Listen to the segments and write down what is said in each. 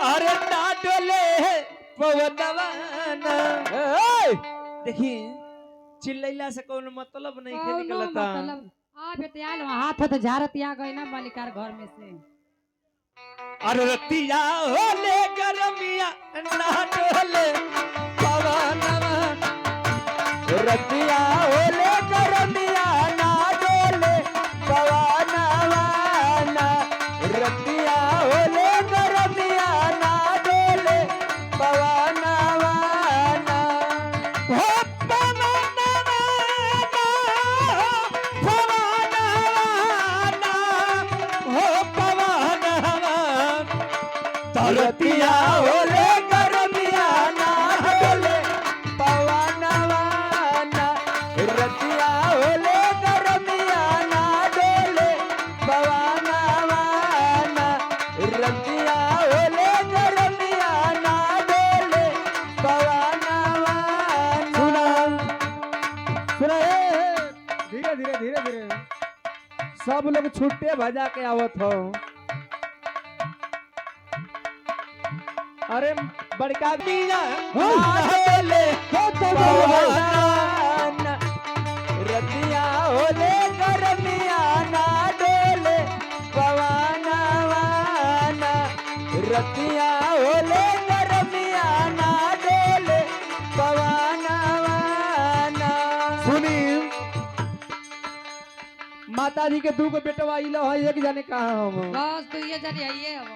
अरे ना डोले पवनवा देखी चिल्लैला से कोनो मतलब नहीं के निकलता। मतलब आ बेटियाल हाथ तो झारतिया गई ना मालिकार घर में से। अरे रतिया होले गरमिया ना डोले पवनवा रतिया होले गरमिया ना डोले पवनवा ना रतिया होले गरमिया ना डोले पवनवा ना हो पवनवा ना हो पवनवा रतिया होले गरमिया ना डोले पवनवा ना रतिया होले गरमिया ना डोले पवनवा ना रतिया होले गरमिया ना डोले पवनवा सुना सुना धीरे धीरे धीरे धीरे सब लोग छुट्टे भजा के आवत हो। अरे बड़का दिया डोले पवनवा रतिया होले गरमिया ना डोले पवनवा ना रतिया होले गरमिया ना डोले पवनवा ना सुनी माता जी के दू गो बेटवा इलो है, एक जाने कहाँ हम बस तू ये जाने आइए अब।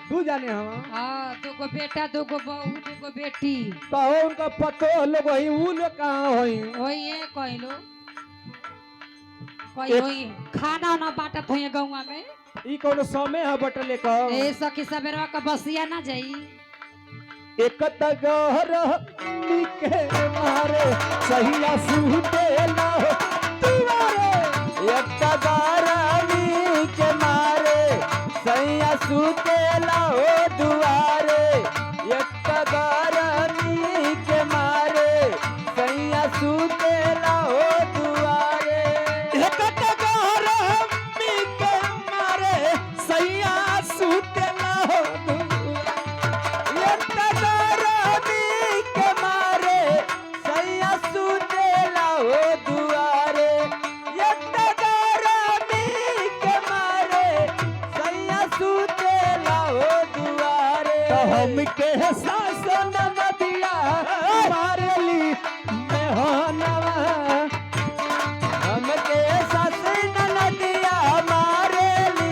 दू जाने हम हाँ दूगो बेटा दूगो बहू दूगो बेटी कहो उनका पतो लोग वही ऊ लोग कहाँ होई। वही है कोई लो कोई वही खाना ना बांटत हुई गौवा में। ई कोनो समय है बटले का ए सखी सबेरवा का बसिया ना जाई। एक तगहर निके मारे सहिया सुते ना तुम्हारे एक गरमी के मारे सैया सुतेला हो दुआरे एक गरमी के मारे सैया सुतेला हो दुआरे एक गरमी के मारे सैया सुतेला हो एक गरमी के मारे सैया सुतेला हो दुआरे एक गरमी के मारे सैया सुतेला हो दुआरे तो हम के सास नदिया मारली मैं हो नवा हमके सस नदिया मारेली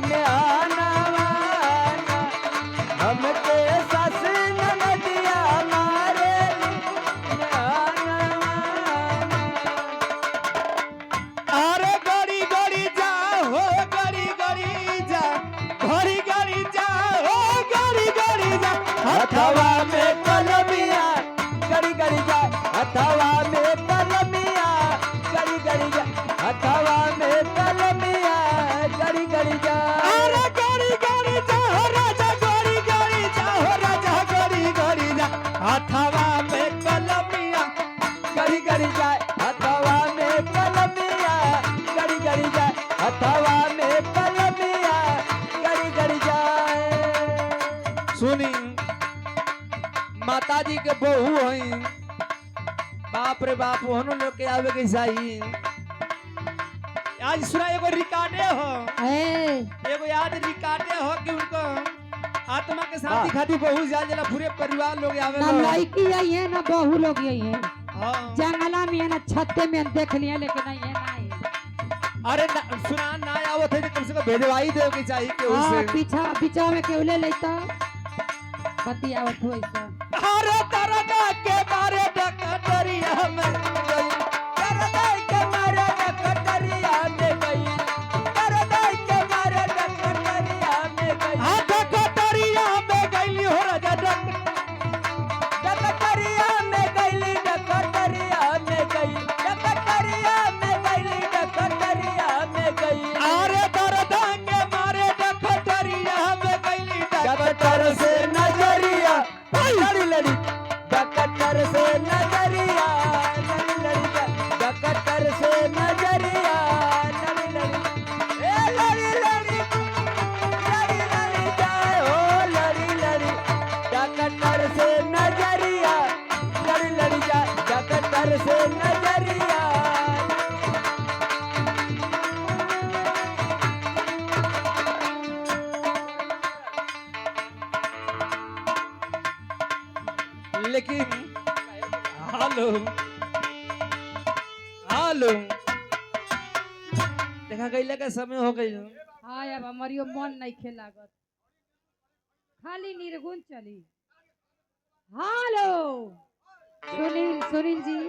न्यानवा हमके सस नदिया मारेली न्यानवा अरे गड़ी गड़ी जा हो गड़ी गड़ी जा घड़ी गड़ी जा हो गड़ी गड़ी जा हथवा में कलमिया गड़ी गड़ी जा हथवा में कलमिया गड़ी गड़ी जा हथवा में कलमिया गड़ी गड़ी जा अरे गड़ी गड़ी जा हो राजा गड़ी गड़ी जा हो राजा गड़ी गड़ी जा हथवा में कलमिया गड़ी गड़ी जाए हथवा में कलमिया गड़ी गड़ी जाए हथवा में कलमिया गड़ी गड़ी जाए सुनी माता जी के बहू हई बाप रे बाप ओहनो लोग के आवे के चाहिए। आज सुना एगो रिकॉर्डे हो ए एगो याद रिकॉर्डे हो कि उनको आत्मा के शांति खातिर बहुत ज्यादा जला पूरे परिवार लोग आवे ना लड़की आई है ना बहू लोग आई है। हाँ। जंगला में है ना छत्ते में देख लिया लेकिन ये नहीं। अरे सुना ना आवत है तो कम से कम भेजवाई दे के चाहिए कि हाँ उसे पीछा पीछा में केहू ले लेता बतियावत हो ऐसा। अरे तरदा के बारे डकटरिया में गई करदाई के मारे कटरिया में गई करदाई के मारे कटरिया में गई हाथ कटरिया में गई हो राजा डक कटरिया में गई कटरिया में गई कटरिया में गई कटरिया में गई अरे तरदा के मारे डकटरिया में गई डकटर से नजरिया लड़ी लड़ी डकटर से नजरिया लड़ी लेकिन हेलो हेलो देखा गईला का समय हो गई हाँ अब हमारियो मन नहीं खेलागत खाली निर्गुण चली हेलो सुनील सुनील जी